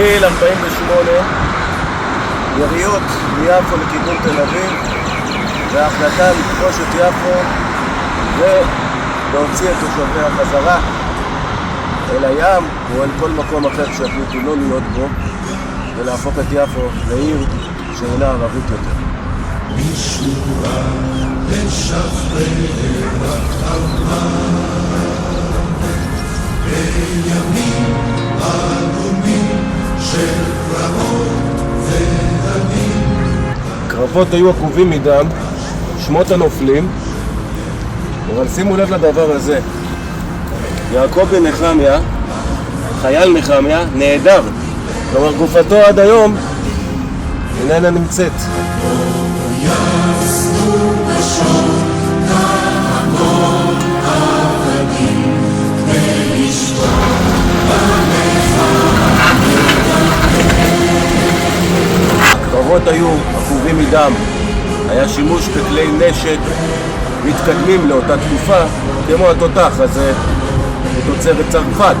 אפריל 48, יריות מיפו לכיוון תל אביב, וההחלטה לכבוש את יפו ולהוציא את תושביה חזרה אל הים או אל כל מקום אחר שהחליטו לא להיות בו, ולהפוך את יפו לעיר שאינה ערבית יותר. משורה לשחרר בימים אדומים של קרבות ודמים. קרבות היו עקובים מדם, שמות הנופלים, אבל שימו לב לדבר הזה. יעקב בן נחמיה, חייל נחמיה, נהדר. כלומר גופתו עד היום איננה נמצאת. הקרבות היו עקובים מדם, היה שימוש בכלי נשק מתקדמים לאותה תקופה, כמו התותח הזה בתוצרת צרפת.